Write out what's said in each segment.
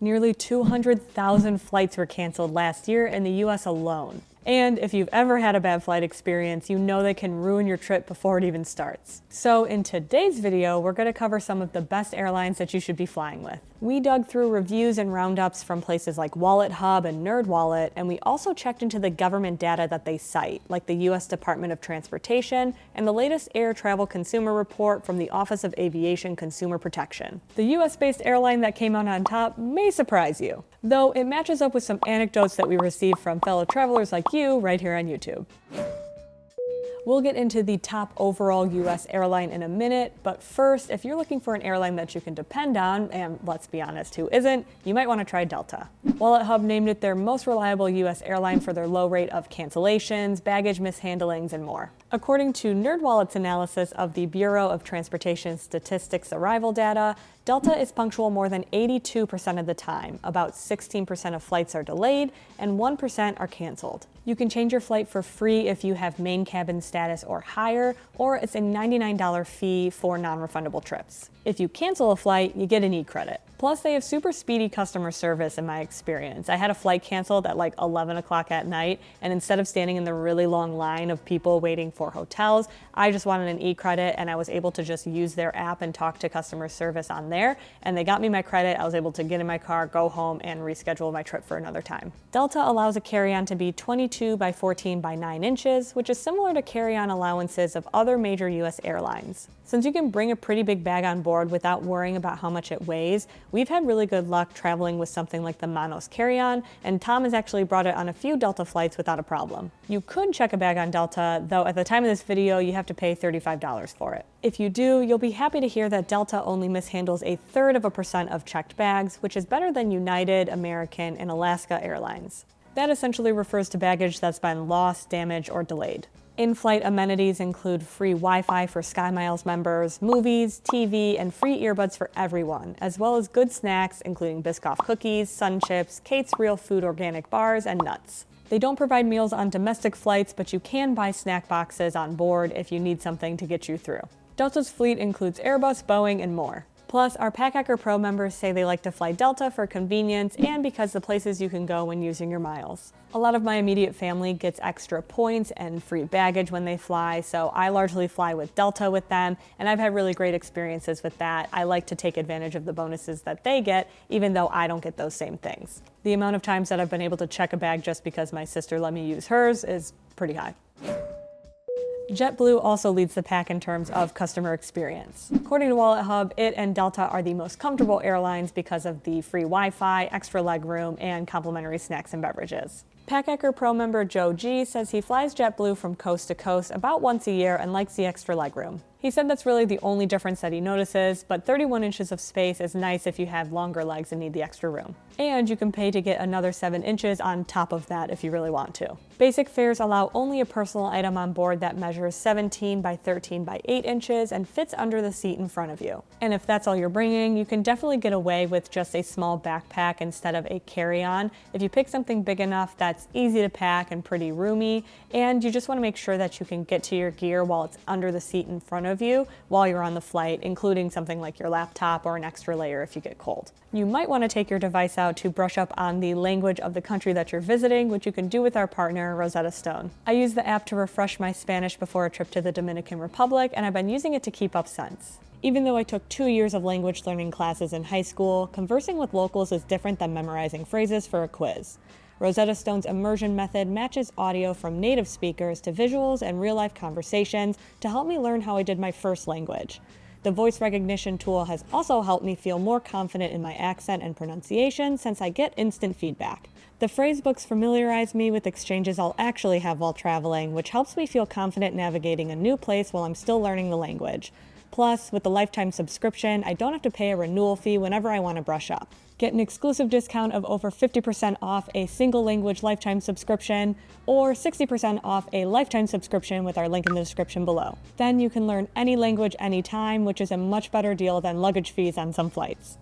Nearly 200,000 flights were canceled last year in the US alone. And if you've ever had a bad flight experience, you know they can ruin your trip before it even starts. So in today's video, we're going to cover some of the best airlines that you should be flying with. We dug through reviews and roundups from places like WalletHub and NerdWallet, and we also checked into the government data that they cite, like the US Department of Transportation and the latest Air Travel Consumer Report from the Office of Aviation Consumer Protection. The US-based airline that came out on top may surprise you, though it matches up with some anecdotes that we received from fellow travelers like you right here on YouTube. We'll get into the top overall US airline in a minute, but first, if you're looking for an airline that you can depend on, and let's be honest, who isn't, you might want to try Delta. WalletHub named it their most reliable US airline for their low rate of cancellations, baggage mishandlings, and more. According to NerdWallet's analysis of the Bureau of Transportation Statistics arrival data, Delta is punctual more than 82% of the time, about 16% of flights are delayed, and 1% are canceled. You can change your flight for free if you have main cabin status or higher, or it's a $99 fee for non-refundable trips. If you cancel a flight, you get an e-credit. Plus, they have super speedy customer service in my experience. I had a flight canceled at like 11 o'clock at night, and instead of standing in the really long line of people waiting for hotels, I just wanted an e-credit, and I was able to just use their app and talk to customer service on there, and they got me my credit. I was able to get in my car, go home, and reschedule my trip for another time. Delta allows a carry-on to be 22 by 14 by 9 inches, which is similar to carry-on allowances of other major US airlines. Since you can bring a pretty big bag on board without worrying about how much it weighs, we've had really good luck traveling with something like the Manos carry-on, and Tom has actually brought it on a few Delta flights without a problem. You could check a bag on Delta, though at the time of this video, you have to pay $35 for it. If you do, you'll be happy to hear that Delta only mishandles 1/3% of checked bags, which is better than United, American, and Alaska Airlines. That essentially refers to baggage that's been lost, damaged, or delayed. In-flight amenities include free Wi-Fi for SkyMiles members, movies, TV, and free earbuds for everyone, as well as good snacks including Biscoff cookies, Sun Chips, Kate's Real Food organic bars, and nuts. They don't provide meals on domestic flights, but you can buy snack boxes on board if you need something to get you through. Delta's fleet includes Airbus, Boeing, and more. Plus, our Packhacker Pro members say they like to fly Delta for convenience and because the places you can go when using your miles. A lot of my immediate family gets extra points and free baggage when they fly, so I largely fly with Delta with them, and I've had really great experiences with that. I like to take advantage of the bonuses that they get, even though I don't get those same things. The amount of times that I've been able to check a bag just because my sister let me use hers is pretty high. JetBlue also leads the pack in terms of customer experience. According to WalletHub, it and Delta are the most comfortable airlines because of the free Wi-Fi, extra legroom, and complimentary snacks and beverages. Packhacker Pro member Joe G says he flies JetBlue from coast to coast about once a year and likes the extra legroom. He said that's really the only difference that he notices, but 31 inches of space is nice if you have longer legs and need the extra room. And you can pay to get another 7 inches on top of that if you really want to. Basic fares allow only a personal item on board that measures 17 by 13 by 8 inches and fits under the seat in front of you. And if that's all you're bringing, you can definitely get away with just a small backpack instead of a carry-on if you pick something big enough that's easy to pack and pretty roomy, and you just want to make sure that you can get to your gear while it's under the seat in front of you while you're on the flight, including something like your laptop or an extra layer if you get cold. You might want to take your device out to brush up on the language of the country that you're visiting, which you can do with our partner, Rosetta Stone. I use the app to refresh my Spanish before a trip to the Dominican Republic, and I've been using it to keep up since. Even though I took 2 years of language learning classes in high school, conversing with locals is different than memorizing phrases for a quiz. Rosetta Stone's immersion method matches audio from native speakers to visuals and real-life conversations to help me learn how I did my first language. The voice recognition tool has also helped me feel more confident in my accent and pronunciation since I get instant feedback. The phrase books familiarize me with exchanges I'll actually have while traveling, which helps me feel confident navigating a new place while I'm still learning the language. Plus, with the lifetime subscription, I don't have to pay a renewal fee whenever I want to brush up. Get an exclusive discount of over 50% off a single language lifetime subscription, or 60% off a lifetime subscription with our link in the description below. Then you can learn any language anytime, which is a much better deal than luggage fees on some flights.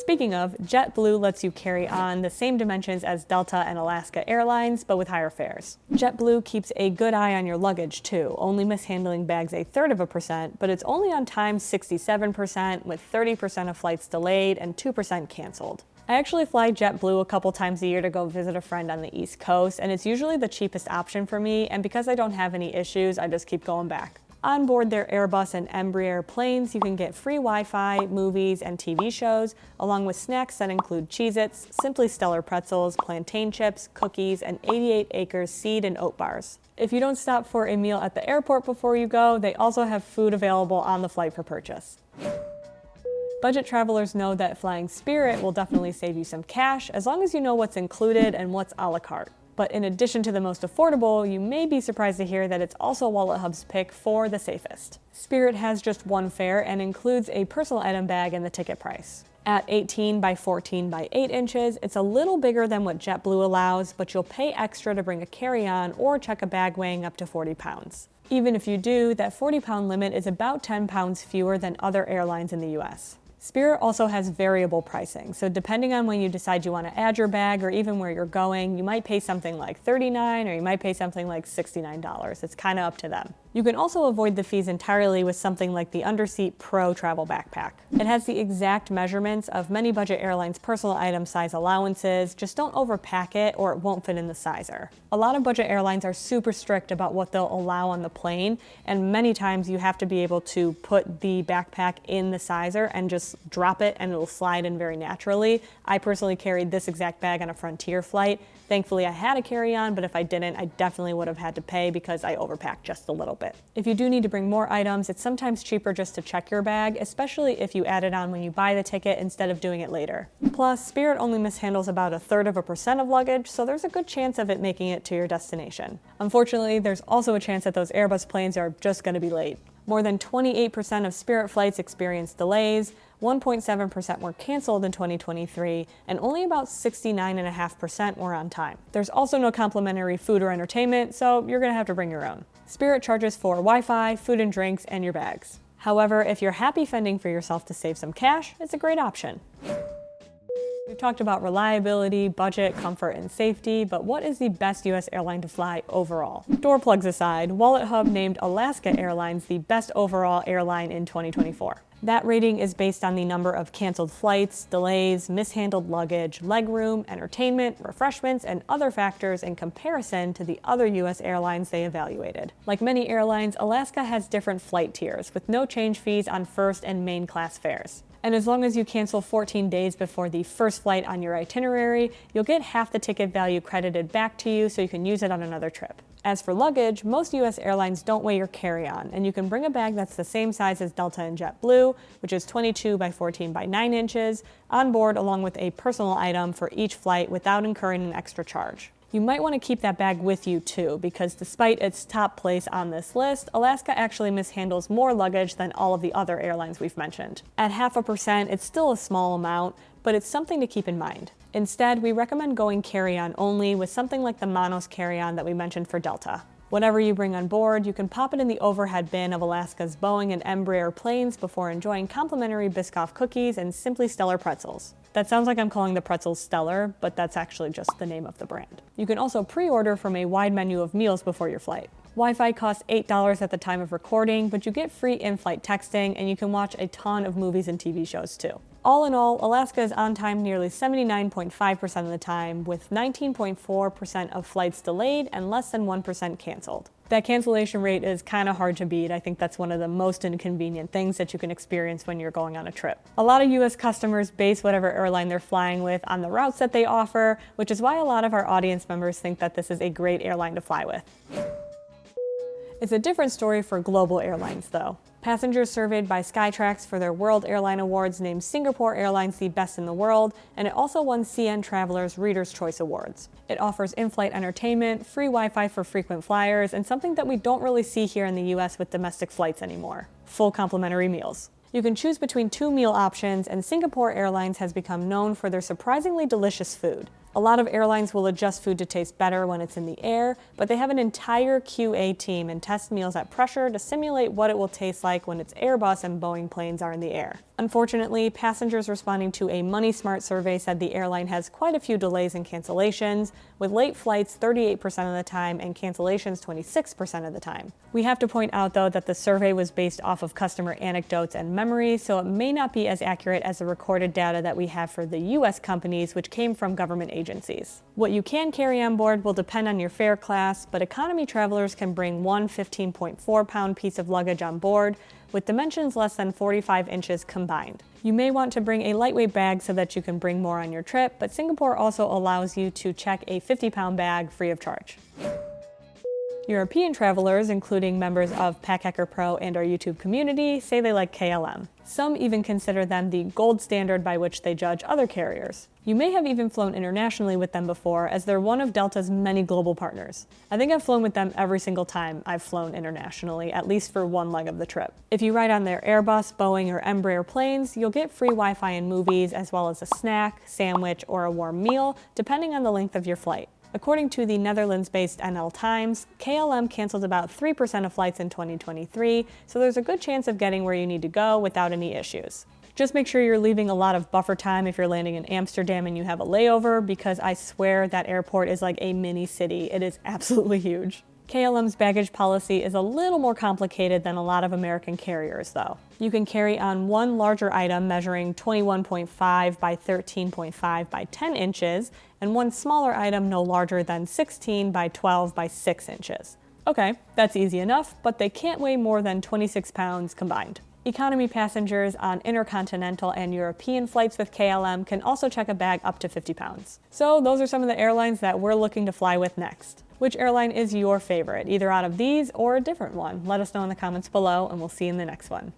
Speaking of, JetBlue lets you carry on the same dimensions as Delta and Alaska Airlines, but with higher fares. JetBlue keeps a good eye on your luggage too, only mishandling bags 0.33%, but it's only on time 67%, with 30% of flights delayed and 2% canceled. I actually fly JetBlue a couple times a year to go visit a friend on the East Coast, and it's usually the cheapest option for me, and because I don't have any issues, I just keep going back. On board their Airbus and Embraer planes, you can get free Wi-Fi, movies, and TV shows, along with snacks that include Cheez-Its, Simply Stellar pretzels, plantain chips, cookies, and 88 Acres seed and oat bars. If you don't stop for a meal at the airport before you go, they also have food available on the flight for purchase. Budget travelers know that flying Spirit will definitely save you some cash as long as you know what's included and what's a la carte. But in addition to the most affordable, you may be surprised to hear that it's also Wallet Hub's pick for the safest. Spirit has just one fare and includes a personal item bag in the ticket price. At 18 by 14 by 8 inches, it's a little bigger than what JetBlue allows, but you'll pay extra to bring a carry-on or check a bag weighing up to 40 pounds. Even if you do, that 40-pound limit is about 10 pounds fewer than other airlines in the US. Spirit also has variable pricing, so depending on when you decide you want to add your bag or even where you're going, you might pay something like $39 or you might pay something like $69. It's kind of up to them. You can also avoid the fees entirely with something like the Underseat Pro travel backpack. It has the exact measurements of many budget airlines' personal item size allowances, just don't overpack it or it won't fit in the sizer. A lot of budget airlines are super strict about what they'll allow on the plane, and many times you have to be able to put the backpack in the sizer and just drop it and it'll slide in very naturally. I personally carried this exact bag on a Frontier flight. Thankfully I had a carry-on, but if I didn't, I definitely would have had to pay because I overpacked just a little bit. If you do need to bring more items, it's sometimes cheaper just to check your bag, especially if you add it on when you buy the ticket instead of doing it later. Plus, Spirit only mishandles about 1/3% of luggage, so there's a good chance of it making it to your destination. Unfortunately, there's also a chance that those Airbus planes are just going to be late. More than 28% of Spirit flights experienced delays, 1.7% were canceled in 2023, and only about 69.5% were on time. There's also no complimentary food or entertainment, so you're going to have to bring your own. Spirit charges for Wi-Fi, food and drinks, and your bags. However, if you're happy fending for yourself to save some cash, it's a great option. We've talked about reliability, budget, comfort, and safety, but what is the best US airline to fly overall? Door plugs aside, Wallet Hub named Alaska Airlines the best overall airline in 2024. That rating is based on the number of canceled flights, delays, mishandled luggage, legroom, entertainment, refreshments, and other factors in comparison to the other US airlines they evaluated. Like many airlines, Alaska has different flight tiers with no change fees on first and main class fares. And as long as you cancel 14 days before the first flight on your itinerary, you'll get half the ticket value credited back to you so you can use it on another trip. As for luggage, most US airlines don't weigh your carry-on, and you can bring a bag that's the same size as Delta and JetBlue, which is 22 by 14 by 9 inches, on board along with a personal item for each flight without incurring an extra charge. You might want to keep that bag with you too, because despite its top place on this list, Alaska actually mishandles more luggage than all of the other airlines we've mentioned. At 0.5%, it's still a small amount, but it's something to keep in mind. Instead, we recommend going carry-on only with something like the Monos carry-on that we mentioned for Delta. Whatever you bring on board, you can pop it in the overhead bin of Alaska's Boeing and Embraer planes before enjoying complimentary Biscoff cookies and Simply Stellar pretzels. That sounds like I'm calling the pretzels Stellar, but that's actually just the name of the brand. You can also pre-order from a wide menu of meals before your flight. Wi-Fi costs $8 at the time of recording, but you get free in-flight texting and you can watch a ton of movies and TV shows too. All in all, Alaska is on time nearly 79.5% of the time, with 19.4% of flights delayed and less than 1% canceled. That cancellation rate is kind of hard to beat. I think that's one of the most inconvenient things that you can experience when you're going on a trip. A lot of US customers base whatever airline they're flying with on the routes that they offer, which is why a lot of our audience members think that this is a great airline to fly with. It's a different story for global airlines, though. Passengers surveyed by Skytrax for their World Airline Awards named Singapore Airlines the best in the world, and it also won CN Traveler's Reader's Choice Awards. It offers in-flight entertainment, free Wi-Fi for frequent flyers, and something that we don't really see here in the US with domestic flights anymore: full complimentary meals. You can choose between 2 meal options, and Singapore Airlines has become known for their surprisingly delicious food. A lot of airlines will adjust food to taste better when it's in the air, but they have an entire QA team and test meals at pressure to simulate what it will taste like when its Airbus and Boeing planes are in the air. Unfortunately, passengers responding to a Money Smart survey said the airline has quite a few delays and cancellations, with late flights 38% of the time and cancellations 26% of the time. We have to point out, though, that the survey was based off of customer anecdotes and memories, so it may not be as accurate as the recorded data that we have for the US companies, which came from government agencies. What you can carry on board will depend on your fare class, but economy travelers can bring one 15.4-pound piece of luggage on board, with dimensions less than 45 inches combined. You may want to bring a lightweight bag so that you can bring more on your trip, but Singapore also allows you to check a 50-pound bag free of charge. European travelers, including members of Packhacker Pro and our YouTube community, say they like KLM. Some even consider them the gold standard by which they judge other carriers. You may have even flown internationally with them before, as they're one of Delta's many global partners. I think I've flown with them every single time I've flown internationally, at least for one leg of the trip. If you ride on their Airbus, Boeing, or Embraer planes, you'll get free Wi-Fi and movies, as well as a snack, sandwich, or a warm meal, depending on the length of your flight. According to the Netherlands-based NL Times, KLM canceled about 3% of flights in 2023, so there's a good chance of getting where you need to go without any issues. Just make sure you're leaving a lot of buffer time if you're landing in Amsterdam and you have a layover, because I swear that airport is like a mini city. It is absolutely huge. KLM's baggage policy is a little more complicated than a lot of American carriers, though. You can carry on one larger item measuring 21.5 by 13.5 by 10 inches, and one smaller item no larger than 16 by 12 by 6 inches. Okay, that's easy enough, but they can't weigh more than 26 pounds combined. Economy passengers on intercontinental and European flights with KLM can also check a bag up to 50 pounds. So those are some of the airlines that we're looking to fly with next. Which airline is your favorite, either out of these or a different one? Let us know in the comments below, and we'll see you in the next one.